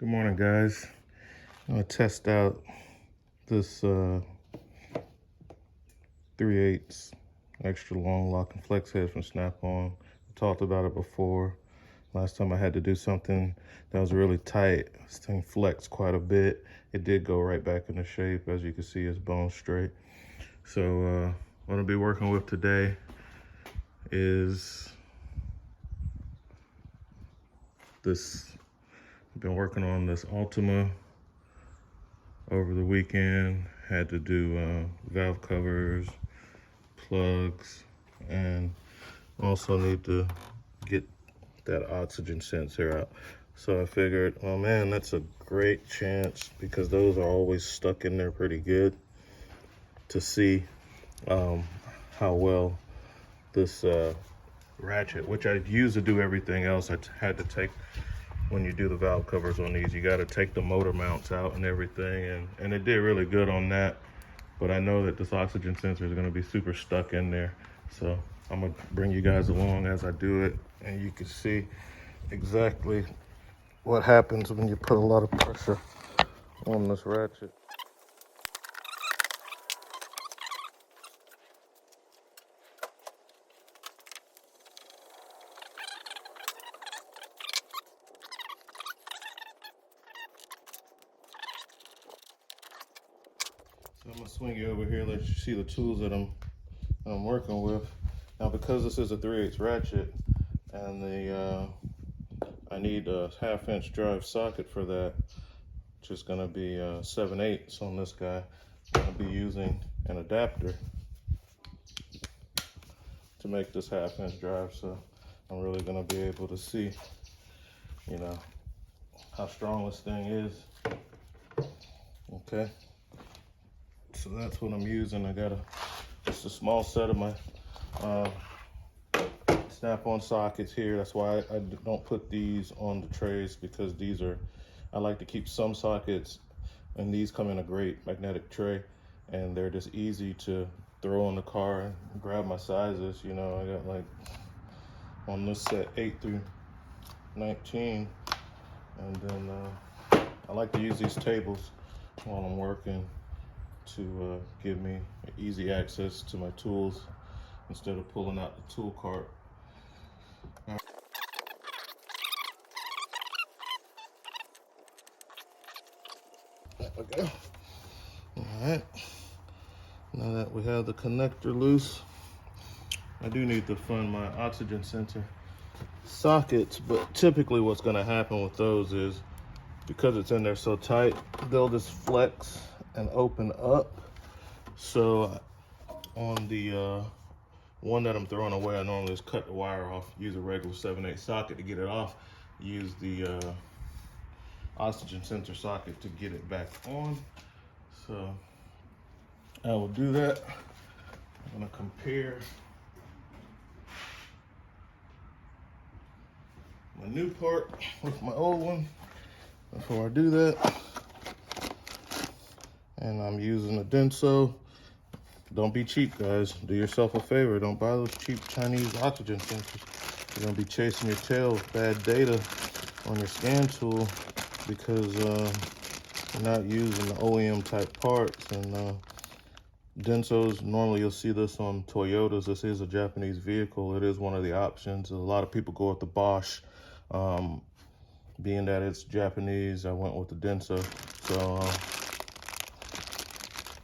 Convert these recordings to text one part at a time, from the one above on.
Good morning, guys. I'm gonna test out this 3/8 extra long lock and flex head from Snap-on. I talked about it before. Last time I had to do something that was really tight. This thing flexed quite a bit. It did go right back into shape. As you can see, it's bone straight. So what I'll be working with today is this. I've been working on this Altima over the weekend. Had to do valve covers, plugs, and also need to get that oxygen sensor out. So I figured, oh man, that's a great chance, because those are always stuck in there pretty good, to see how well this ratchet, which I use to do everything else, I had to take, when you do the valve covers on these, you got to take the motor mounts out and everything, and it did really good on that. But I know that this oxygen sensor is going to be super stuck in there, so I'm going to bring you guys along as I do it, and you can see exactly what happens when you put a lot of pressure on this ratchet. So I'm going to swing you over here, let you see the tools that I'm working with. Now, because this is a 3/8 ratchet, and I need a 1/2-inch drive socket for that, which is going to be 7/8 on this guy. I'll be using an adapter to make this 1/2-inch drive, so I'm really going to be able to see, you know, how strong this thing is. Okay, so that's what I'm using. I got just a small set of my Snap-on sockets here. That's why I don't put these on the trays, because these are, I like to keep some sockets, and these come in a great magnetic tray, and they're just easy to throw in the car and grab my sizes. You know, I got, like, on this set 8 through 19, and then I like to use these tables while I'm working to give me easy access to my tools instead of pulling out the tool cart. There we go. All right. Now that we have the connector loose, I do need to find my oxygen sensor sockets, but typically what's going to happen with those is, because it's in there so tight, they'll just flex and open up. So on the one that I'm throwing away, I normally just cut the wire off, use a regular 7/8 socket to get it off, use the oxygen sensor socket to get it back on. So I will do that. I'm going to compare my new part with my old one before I do that. And I'm using a Denso. Don't be cheap, guys. Do yourself a favor. Don't buy those cheap Chinese oxygen sensors. You're going to be chasing your tail with bad data on your scan tool, because you're not using the OEM type parts. And Densos, normally you'll see this on Toyotas. This is a Japanese vehicle. It is one of the options. A lot of people go with the Bosch. Being that it's Japanese, I went with the Denso. So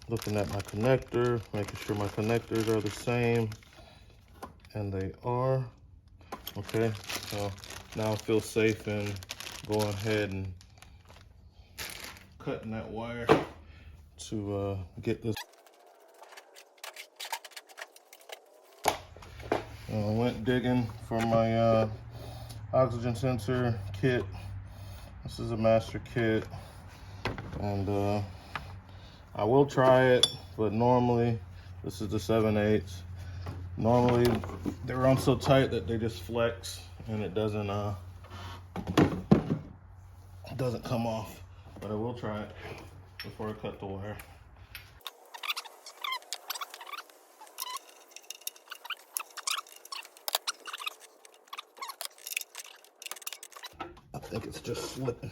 looking at my connector, making sure my connectors are the same, and they are. Okay, so now I feel safe in going ahead and cutting that wire to get this. I went digging for my oxygen sensor kit. This is a master kit, and I will try it, but normally, this is the 7/8. Normally, they run so tight that they just flex, and it doesn't come off. But I will try it before I cut the wire. I think it's just slipping.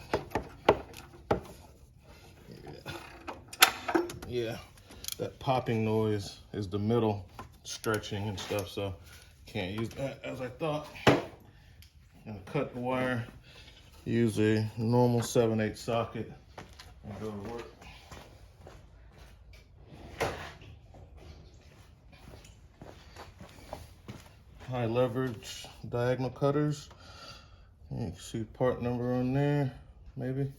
yeah, that popping noise is the middle stretching and stuff, so can't use that as I thought. Gonna cut the wire, use a normal 7/8 socket, and go to work. High leverage diagonal cutters. You can see part number on there, maybe.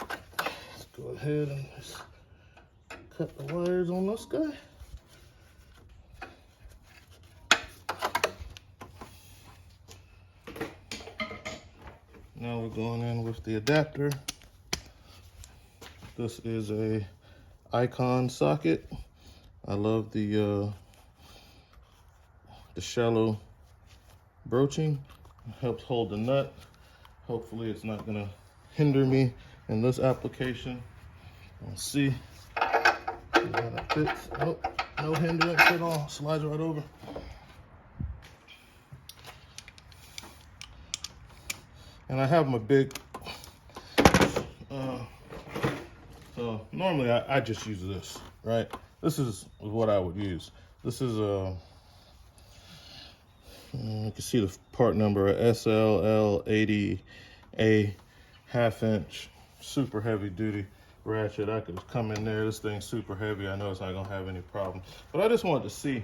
Let's go ahead and just cut the wires on this guy. Now we're going in with the adapter. This is a Icon socket. I love the shallow broaching. It helps hold the nut. Hopefully it's not gonna hinder me in this application. We'll see how that fits. Oh, no hindrance at all. Slides right over. And I have my big, so normally I just use this, right? This is what I would use. This is you can see the part number, SLL80A, 1/2 inch, super heavy duty ratchet. I could just come in there. This thing's super heavy. I know it's not gonna have any problem. But I just wanted to see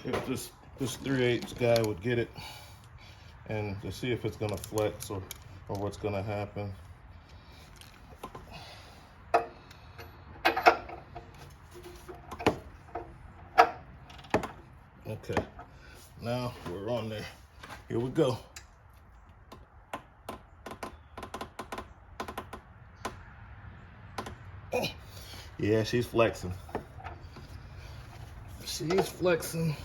if this 3/8 guy would get it, and to see if it's gonna flex or what's gonna happen. Okay, now we're on there. Here we go. Yeah, she's flexing. She's flexing.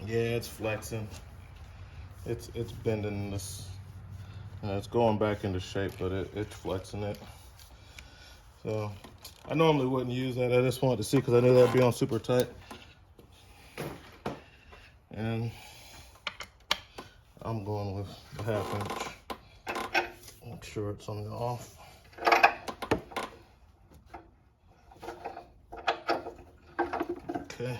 Yeah, it's flexing. It's bending this. It's going back into shape, but it's flexing it. So I normally wouldn't use that. I just wanted to see because I knew that'd be on super tight. And I'm going with the 1/2 inch. Make sure it's on the off. Okay.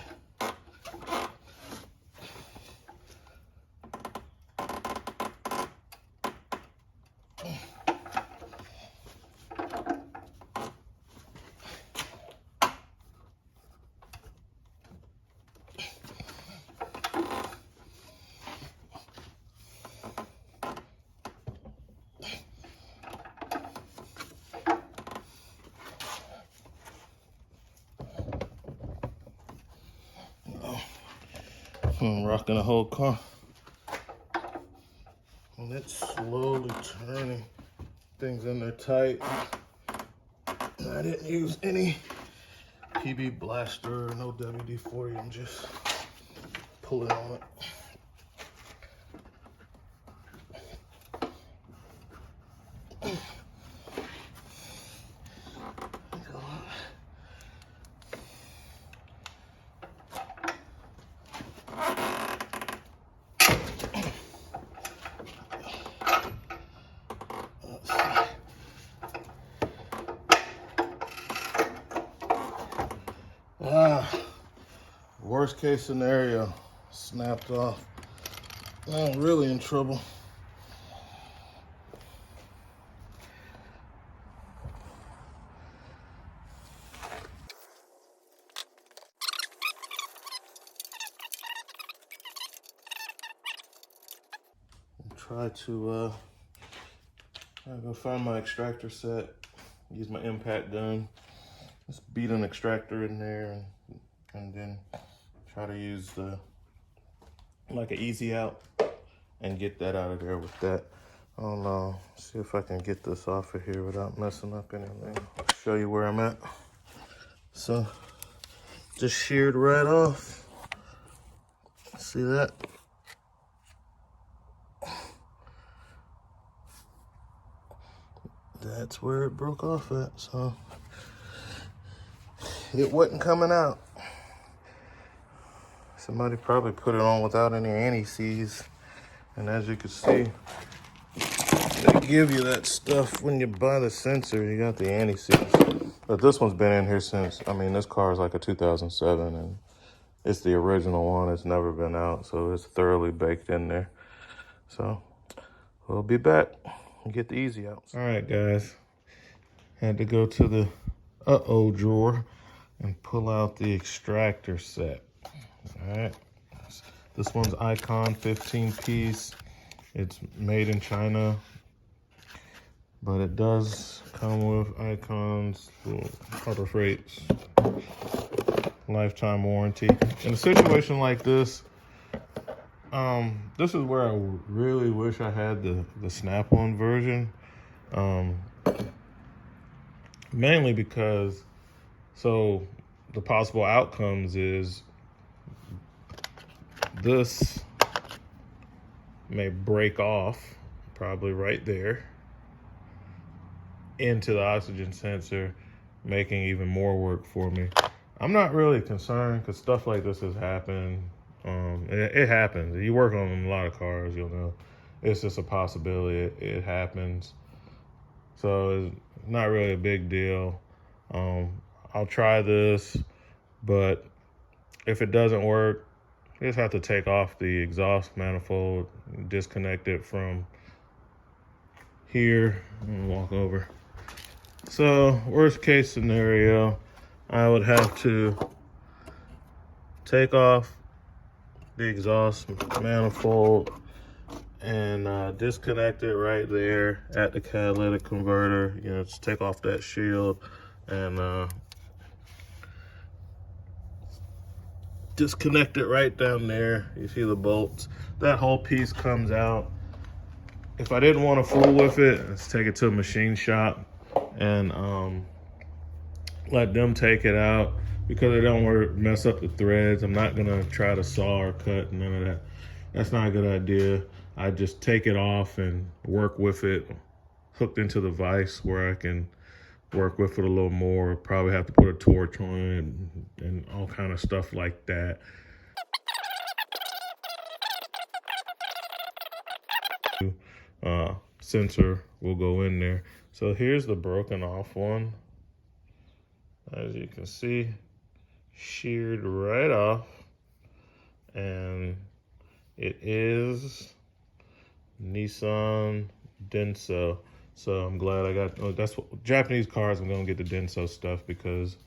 I'm rocking the whole car. And it's slowly turning. Things in there tight. I didn't use any PB blaster, no WD-40. I'm just pulling on it. Worst case scenario, snapped off. I'm really in trouble. Try to go find my extractor set, use my impact gun, just beat an extractor in there, and then try to use like an easy out and get that out of there with that. I don't know, see if I can get this off of here without messing up anything. I'll show you where I'm at. So just sheared right off. See that? That's where it broke off at, so it wasn't coming out. Somebody probably put it on without any anti-seize, and as you can see, they give you that stuff when you buy the sensor. You got the anti-seize. But this one's been in here since, I mean, this car is like a 2007, and it's the original one. It's never been out, so it's thoroughly baked in there. So we'll be back and get the easy outs. All right, guys. Had to go to the uh-oh drawer and pull out the extractor set. All right. This one's Icon 15-piece. It's made in China, but it does come with Icon's Harbor Freight's lifetime warranty. In a situation like this, this is where I really wish I had the snap-on version. Mainly because, so the possible outcomes is this may break off, probably right there, into the oxygen sensor, making even more work for me. I'm not really concerned because stuff like this has happened. It happens. You work on a lot of cars, you'll know. It's just a possibility. It happens. So it's not really a big deal. I'll try this, but if it doesn't work, you just have to take off the exhaust manifold, disconnect it from here, and walk over. So worst case scenario, I would have to take off the exhaust manifold and disconnect it right there at the catalytic converter. You know, just take off that shield and disconnect it right down there. You see the bolts. That whole piece comes out. If I didn't want to fool with it, let's take it to a machine shop and let them take it out, because I don't want to mess up the threads. I'm not gonna try to saw or cut, none of that. That's not a good idea. I just take it off and work with it hooked into the vise where I can work with it a little more. Probably have to put a torch on it and all kind of stuff like that. Sensor will go in there. So here's the broken off one. As you can see, sheared right off, and it is Nissan Denso. So I'm glad I got, that's what Japanese cars, I'm gonna get the Denso stuff because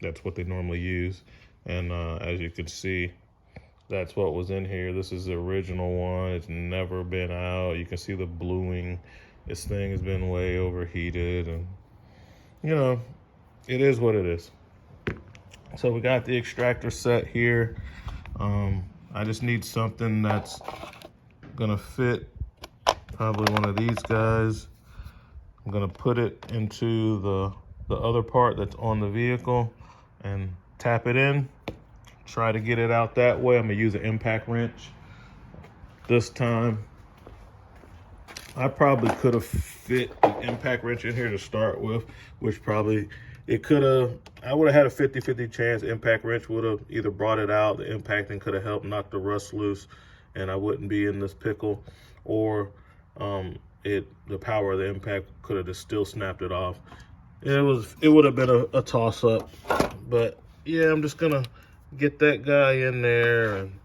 that's what they normally use. And as you can see, that's what was in here. This is the original one. It's never been out. You can see the bluing. This thing has been way overheated, and you know, it is what it is. So we got the extractor set here. I just need something that's gonna fit probably one of these guys. I'm gonna put it into the other part that's on the vehicle and tap it in. Try to get it out that way. I'm gonna use an impact wrench this time. I probably could have fit an impact wrench in here to start with, which probably it could have, I would have had a 50-50 chance impact wrench would have either brought it out, the impacting could have helped knock the rust loose, and I wouldn't be in this pickle, or the power of the impact could have just still snapped it off. It would have been a toss up, but yeah, I'm just gonna get that guy in there and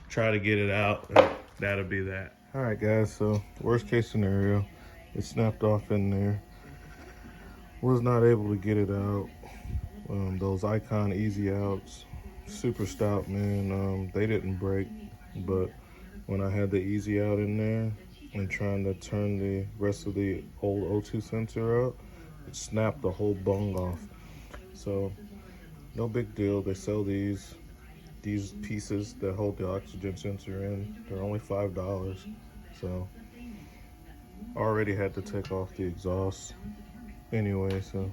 try to get it out, and that'll be that. All right, guys, so worst case scenario, it snapped off in there. Was not able to get it out. Those Icon Easy Outs, super stout, man. They didn't break, but when I had the Easy Out in there and trying to turn the rest of the old O2 sensor out, it snapped the whole bung off. So no big deal. They sell these pieces that hold the oxygen sensor in. They're only $5. So already had to take off the exhaust anyway, so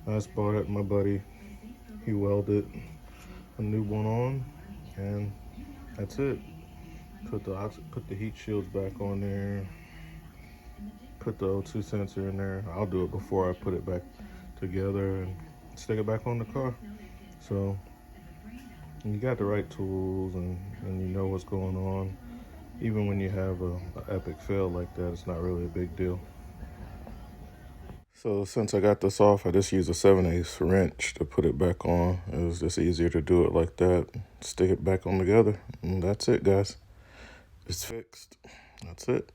I just bought it. My buddy, he welded a new one on, and that's it. Put the heat shields back on there, put the O2 sensor in there. I'll do it before I put it back together and stick it back on the car. So you got the right tools and you know what's going on. Even when you have a epic fail like that, it's not really a big deal. So since I got this off, I just used a 7/8 wrench to put it back on. It was just easier to do it like that. Stick it back on together. And that's it, guys. It's fixed. That's it.